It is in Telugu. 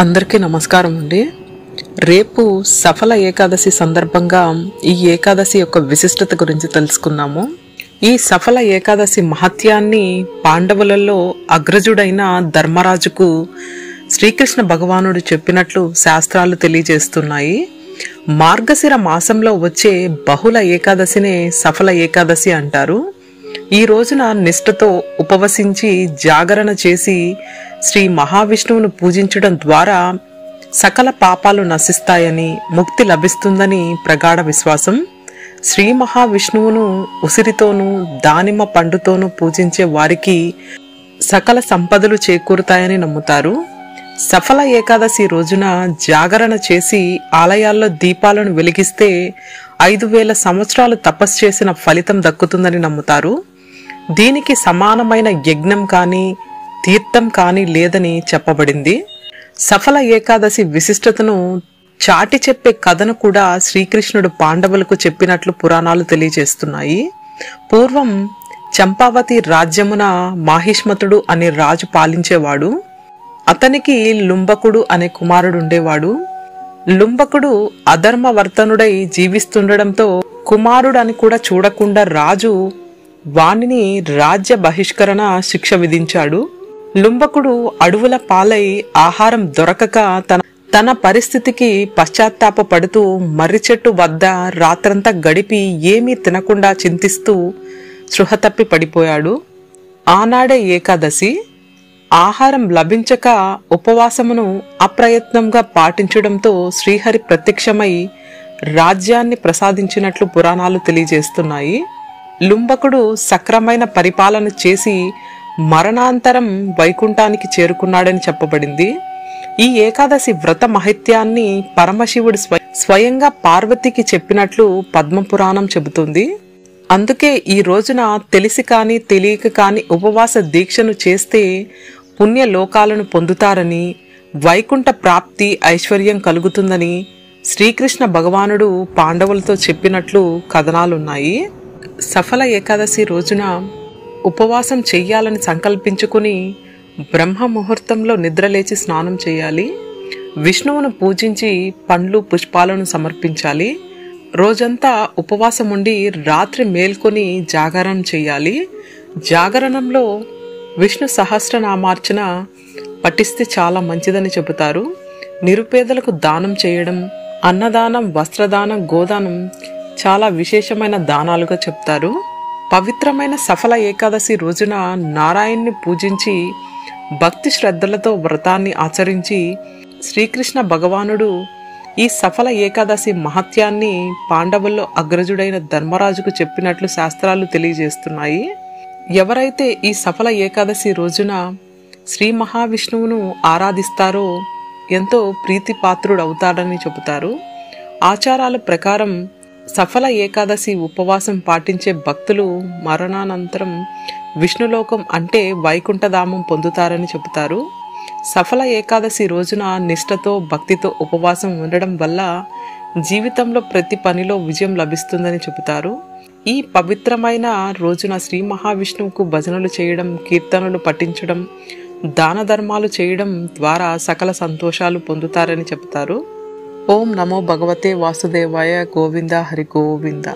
అందరికీ నమస్కారం అండి. రేపు సఫల ఏకాదశి సందర్భంగా ఈ ఏకాదశి యొక్క విశిష్టత గురించి తెలుసుకుందాము. ఈ సఫల ఏకాదశి మహత్యాన్ని పాండవులలో అగ్రజుడైన ధర్మరాజుకు శ్రీకృష్ణ భగవానుడు చెప్పినట్లు శాస్త్రాలు తెలియజేస్తున్నాయి. మార్గశిర మాసంలో వచ్చే బహుళ ఏకాదశినే సఫల ఏకాదశి అంటారు. ఈ రోజున నిష్ఠతో ఉపవసించి జాగరణ చేసి శ్రీ మహావిష్ణువును పూజించడం ద్వారా సకల పాపాలు నశిస్తాయని, ముక్తి లభిస్తుందని ప్రగాఢ విశ్వాసం. శ్రీ మహావిష్ణువును ఉసిరితోనూ దానిమ్మ పండుతోనూ పూజించే వారికి సకల సంపదలు చేకూరుతాయని నమ్ముతారు. సఫల ఏకాదశి రోజున జాగరణ చేసి ఆలయాల్లో దీపాలను వెలిగిస్తే 5000 సంవత్సరాలు తపస్సు చేసిన ఫలితం దక్కుతుందని నమ్ముతారు. దీనికి సమానమైన యజ్ఞం కానీ తీర్థం కానీ లేదని చెప్పబడింది. సఫల ఏకాదశి విశిష్టతను చాటి చెప్పే కథను కూడా శ్రీకృష్ణుడు పాండవులకు చెప్పినట్లు పురాణాలు తెలియజేస్తున్నాయి. పూర్వం చంపావతి రాజ్యమున మాహిష్మతుడు అనే రాజు పాలించేవాడు. అతనికి లుంబకుడు అనే కుమారుడు ఉండేవాడు. లుంబకుడు అధర్మవర్తనుడై జీవిస్తుండడంతో కుమారుడని కూడా చూడకుండా రాజు వానిని రాజ్య బహిష్కరణ శిక్ష విధించాడు. లుంబకుడు అడవుల పాలై ఆహారం దొరకక తన పరిస్థితికి పశ్చాత్తాపపడుతూ మర్రి చెట్టు వద్ద రాత్రంతా గడిపి ఏమీ తినకుండా చింతిస్తూ స్పృహ తప్పి పడిపోయాడు. ఆనాడే ఏకాదశి. ఆహారం లభించక ఉపవాసమును అప్రయత్నంగా పాటించడంతో శ్రీహరి ప్రత్యక్షమై రాజ్యాన్ని ప్రసాదించినట్లు పురాణాలు తెలియజేస్తున్నాయి. లుంబకుడు సక్రమైన పరిపాలన చేసి మరణాంతరం వైకుంఠానికి చేరుకున్నాడని చెప్పబడింది. ఈ ఏకాదశి వ్రత మహత్యాన్ని పరమశివుడు స్వయంగా పార్వతికి చెప్పినట్లు పద్మపురాణం చెబుతుంది. అందుకే ఈ రోజున తెలిసి కాని తెలియక కాని ఉపవాస దీక్షను చేస్తే పుణ్యలోకాలను పొందుతారని, వైకుంఠ ప్రాప్తి ఐశ్వర్యం కలుగుతుందని శ్రీకృష్ణ భగవానుడు పాండవులతో చెప్పినట్లు కథనాలున్నాయి. సఫల ఏకాదశి రోజున ఉపవాసం చెయ్యాలని సంకల్పించుకుని బ్రహ్మ ముహూర్తంలో నిద్రలేచి స్నానం చేయాలి. విష్ణువును పూజించి పండ్లు పుష్పాలను సమర్పించాలి. రోజంతా ఉపవాసం ఉండి రాత్రి మేల్కొని జాగరణం చేయాలి. జాగరణంలో విష్ణు సహస్రనామార్చన పఠిస్తే చాలా మంచిదని చెబుతారు. నిరుపేదలకు దానం చేయడం, అన్నదానం, వస్త్రదానం, గోదానం చాలా విశేషమైన దానాలుగా చెప్తారు. పవిత్రమైన సఫల ఏకాదశి రోజున నారాయణ్ణి పూజించి భక్తి శ్రద్ధలతో వ్రతాన్ని ఆచరించి శ్రీకృష్ణ భగవానుడు ఈ సఫల ఏకాదశి మహత్యాన్ని పాండవుల్లో అగ్రజుడైన ధర్మరాజుకు చెప్పినట్లు శాస్త్రాలు తెలియజేస్తున్నాయి. ఎవరైతే ఈ సఫల ఏకాదశి రోజున శ్రీ మహావిష్ణువును ఆరాధిస్తారో ఎంతో ప్రీతిపాత్రుడవుతాడని చెబుతారు. ఆచారాల ప్రకారం సఫల ఏకాదశి ఉపవాసం పాటించే భక్తులు మరణానంతరం విష్ణులోకం అంటే వైకుంఠధామం పొందుతారని చెబుతారు. సఫల ఏకాదశి రోజున నిష్ఠతో భక్తితో ఉపవాసం ఉండడం వల్ల జీవితంలో ప్రతి పనిలో విజయం లభిస్తుందని చెబుతారు. ఈ పవిత్రమైన రోజున శ్రీ మహావిష్ణువుకు భజనలు చేయడం, కీర్తనలు పఠించడం, దాన ధర్మాలు చేయడం ద్వారా సకల సంతోషాలు పొందుతారని చెబుతారు. ఓం నమో భగవతే వాసుదేవాయ. గోవింద హరి గోవింద.